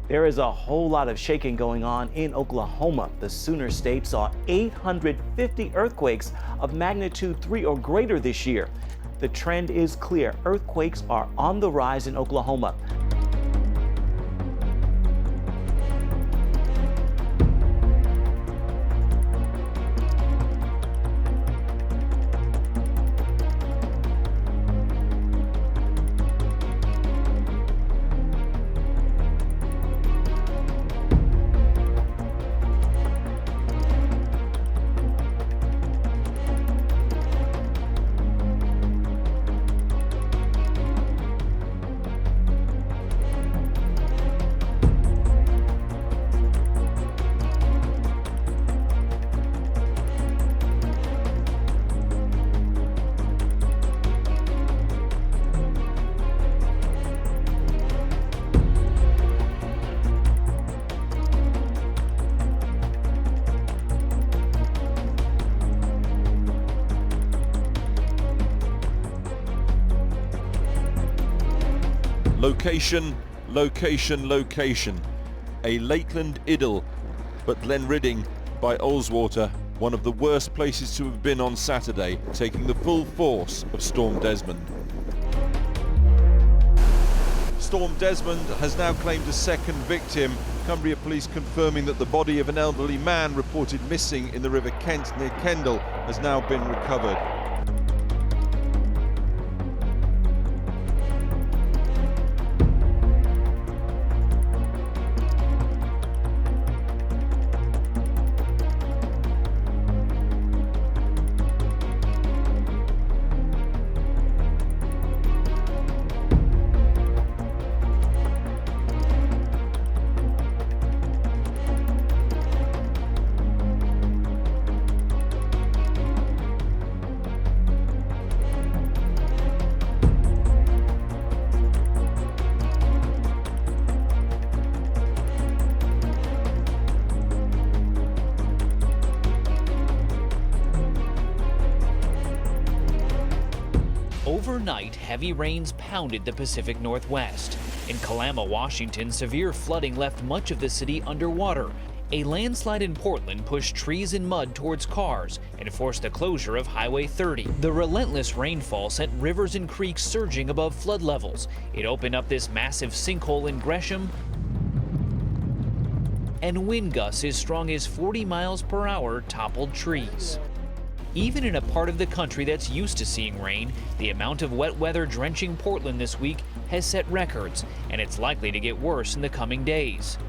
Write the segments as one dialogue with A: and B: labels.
A: There is a whole lot of shaking going on in Oklahoma. The Sooner State saw 850 earthquakes of magnitude 3 or greater this year. The trend is clear. Earthquakes are on the rise in Oklahoma.
B: Location, location, location. A Lakeland idyll, but Glenridding by Ullswater, one of the worst places to have been on Saturday, taking the full force of Storm Desmond. Storm Desmond has now claimed a second victim. Cumbria police confirming that the body of an elderly man reported missing in the River Kent near Kendal has now been recovered.
C: Overnight, heavy rains pounded the Pacific Northwest. In Kalama, Washington, severe flooding left much of the city underwater. A landslide in Portland pushed trees and mud towards cars and forced the closure of Highway 30. The relentless rainfall sent rivers and creeks surging above flood levels. It opened up this massive sinkhole in Gresham, and wind gusts as strong as 40 miles per hour toppled trees. Even in a part of the country that's used to seeing rain, the amount of wet weather drenching Portland this week has set records, and it's likely to get worse in the coming days.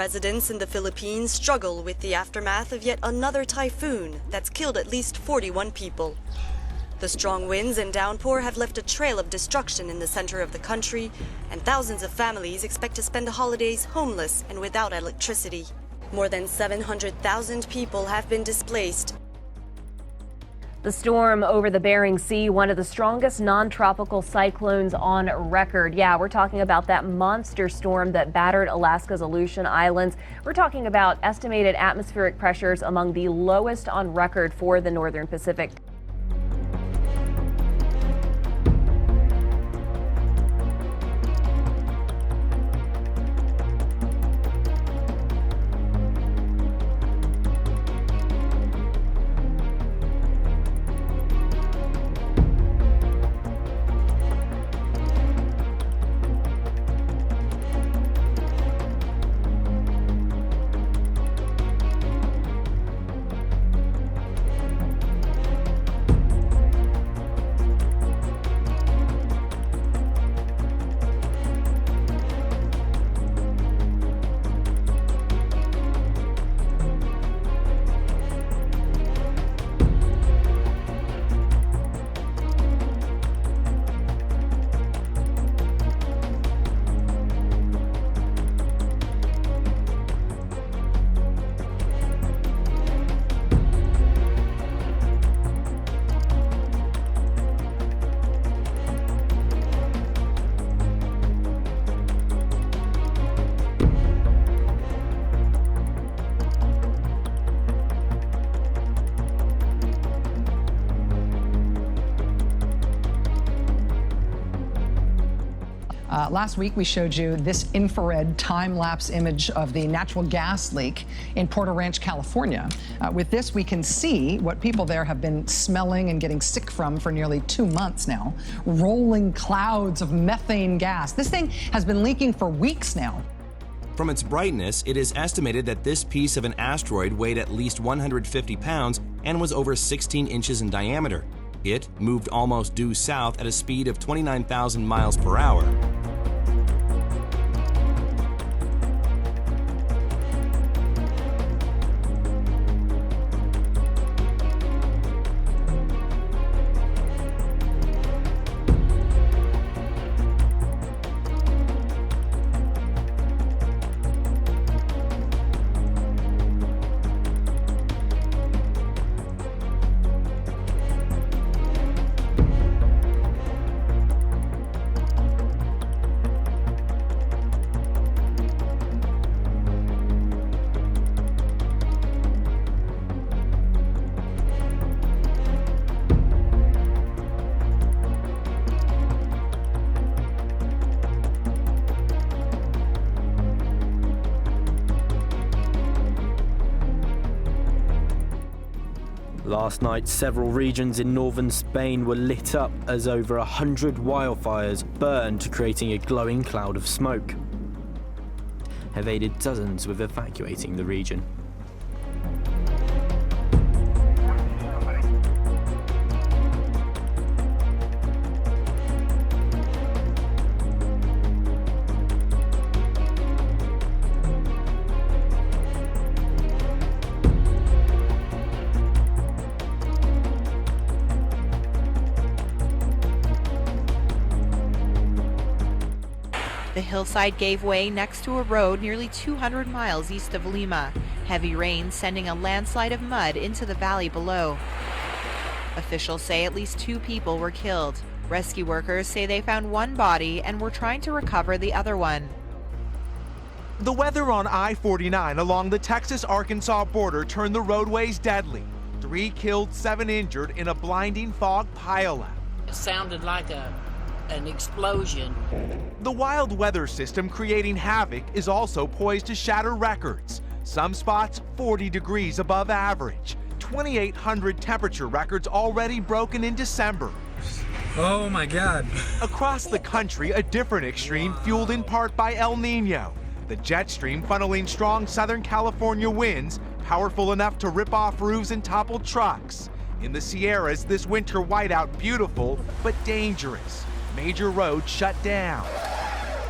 D: Residents in the Philippines struggle with the aftermath of yet another typhoon that's killed at least 41 people. The strong winds and downpour have left a trail of destruction in the center of the country, and thousands of families expect to spend the holidays homeless and without electricity. More than 700,000 people have been displaced.
E: The storm over the Bering Sea, one of the strongest non-tropical cyclones on record. Yeah, we're talking about that monster storm that battered Alaska's Aleutian Islands. We're talking about estimated atmospheric pressures among the lowest on record for the Northern Pacific.
F: Last week, we showed you this infrared time-lapse image of the natural gas leak in Porter Ranch, California. With this, we can see what people there have been smelling and getting sick from for nearly 2 months now. Rolling clouds of methane gas. This thing has been leaking for weeks now.
G: From its brightness, it is estimated that this piece of an asteroid weighed at least 150 pounds and was over 16 inches in diameter. It moved almost due south at a speed of 29,000 miles per hour.
H: Last night, several regions in northern Spain were lit up as over 100 wildfires burned, creating a glowing cloud of smoke. Have aided dozens with evacuating the region.
I: The hillside gave way next to a road nearly 200 miles east of Lima. Heavy rain sending a landslide of mud into the valley below. Officials say at least 2 people were killed. Rescue workers say they found one body and were trying to recover the other one.
J: The weather on I-49 along the Texas-Arkansas border turned the roadways deadly. 3 killed, 7 injured in a blinding fog pileup.
K: It sounded like an explosion.
J: The wild weather system creating havoc is also poised to shatter records. Some spots 40 degrees above average. 2,800 temperature records already broken in December.
L: Oh my God.
J: Across the country, a different extreme fueled in part by El Nino. The jet stream funneling strong Southern California winds, powerful enough to rip off roofs and topple trucks. In the Sierras, this winter whiteout beautiful, but dangerous. Major roads shut down.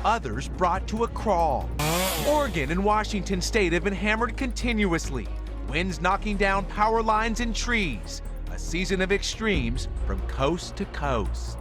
J: others brought to a crawl. Oregon and Washington state have been hammered continuously, winds knocking down power lines and trees. A season of extremes from coast to coast.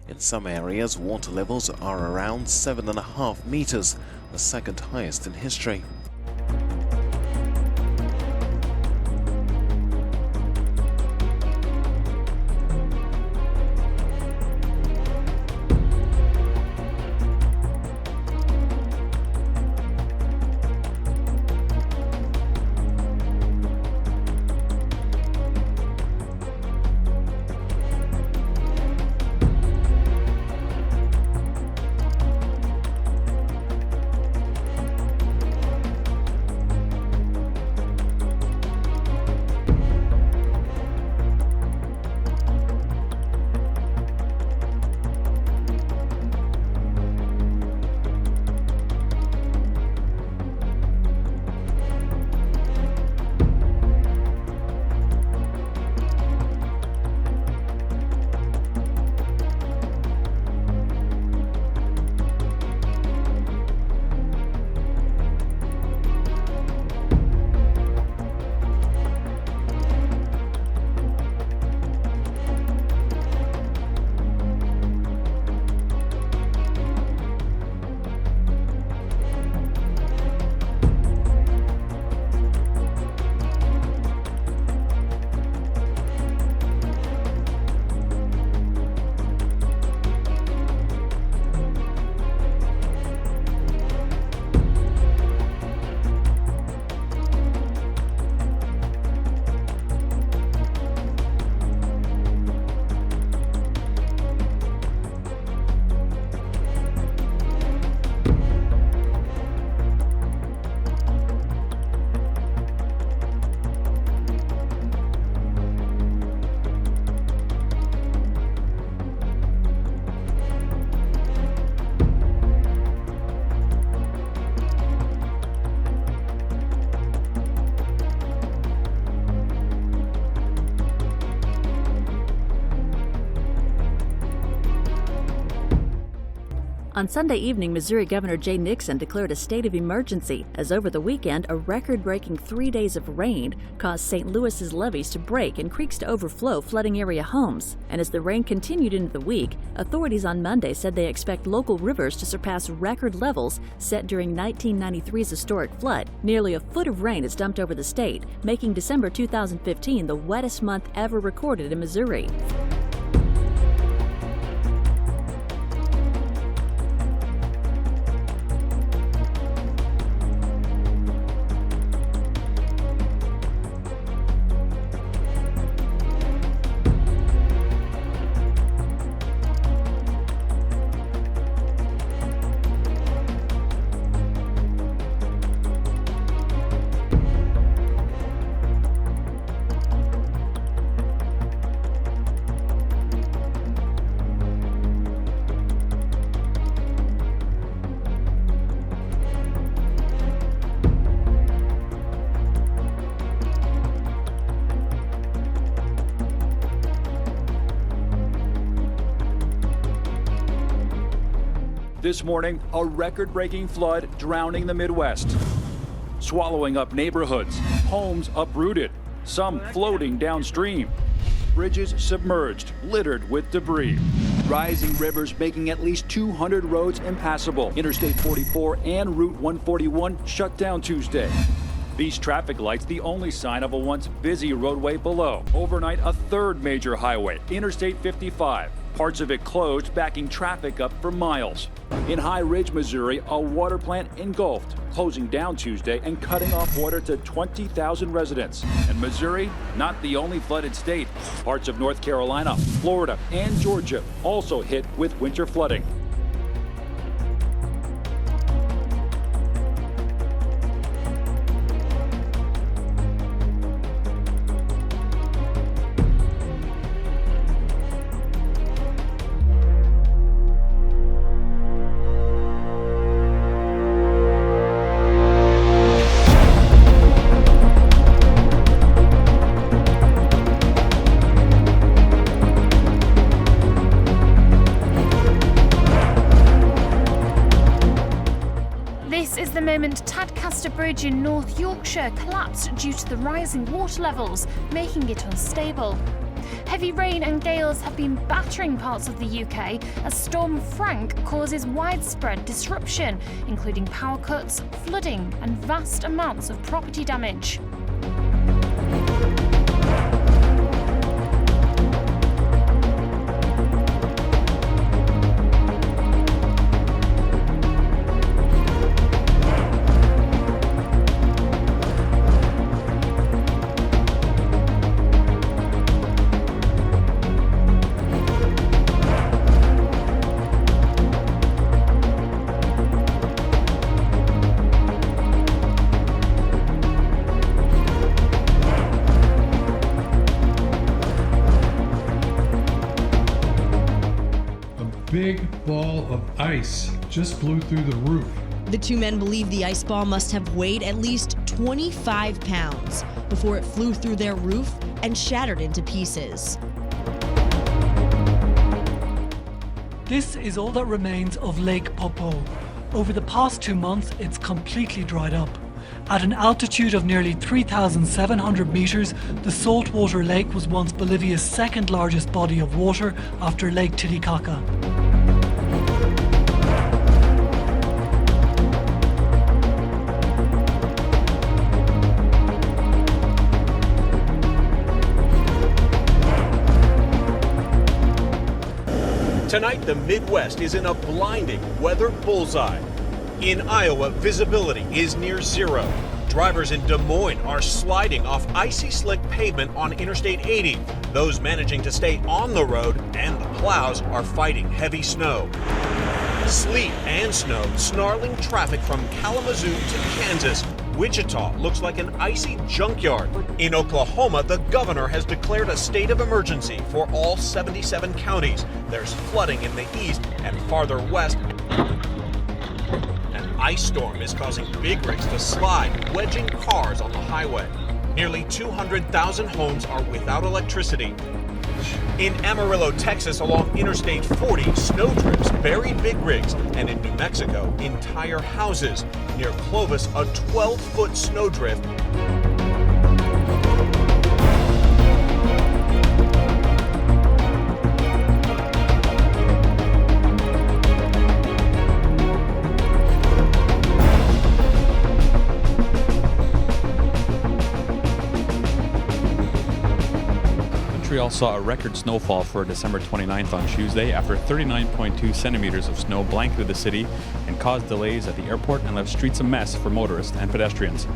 M: In some areas, water levels are around 7.5 meters, the second highest in history.
N: On Sunday evening, Missouri Governor Jay Nixon declared a state of emergency as over the weekend, a record-breaking 3 days of rain caused St. Louis's levees to break and creeks to overflow, flooding area homes. And as the rain continued into the week, authorities on Monday said they expect local rivers to surpass record levels set during 1993's historic flood. Nearly a foot of rain is dumped over the state, making December 2015 the wettest month ever recorded in Missouri.
O: This morning, a record-breaking flood drowning the Midwest, swallowing up neighborhoods, homes uprooted, some floating downstream, bridges submerged, littered with debris. Rising rivers making at least 200 roads impassable. Interstate 44 and Route 141 shut down Tuesday. These traffic lights the only sign of a once busy roadway below. Overnight, a third major highway, Interstate 55. Parts of it closed, backing traffic up for miles. In High Ridge, Missouri, a water plant engulfed, closing down Tuesday and cutting off water to 20,000 residents. And Missouri, not the only flooded state. Parts of North Carolina, Florida, and Georgia also hit with winter flooding.
P: Tadcaster Bridge in North Yorkshire collapsed due to the rising water levels, making it unstable. Heavy rain and gales have been battering parts of the UK as Storm Frank causes widespread disruption, including power cuts, flooding, and vast amounts of property damage.
Q: Big ball of ice just blew through the roof.
R: The two men believe the ice ball must have weighed at least 25 pounds before it flew through their roof and shattered into pieces.
S: This is all that remains of Lake Popo. Over the past 2 months, it's completely dried up. At an altitude of nearly 3,700 meters, the saltwater lake was once Bolivia's second largest body of water after Lake Titicaca.
T: Tonight, the Midwest is in a blinding weather bullseye. In Iowa, visibility is near zero. Drivers in Des Moines are sliding off icy slick pavement on Interstate 80. Those managing to stay on the road and the plows are fighting heavy snow. Sleet and snow snarling traffic from Kalamazoo to Kansas. Wichita looks like an icy junkyard. In Oklahoma, the governor has declared a state of emergency for all 77 counties. There's flooding in the east and farther west. An ice storm is causing big rigs to slide, wedging cars on the highway. Nearly 200,000 homes are without electricity. In Amarillo, Texas, along Interstate 40, snowdrifts buried big rigs, and in New Mexico, entire houses. Near Clovis, a 12-foot snowdrift.
U: Montreal saw a record snowfall for December 29th on Tuesday after 39.2 centimeters of snow blanketed the city and caused delays at the airport and left streets a mess for motorists and pedestrians.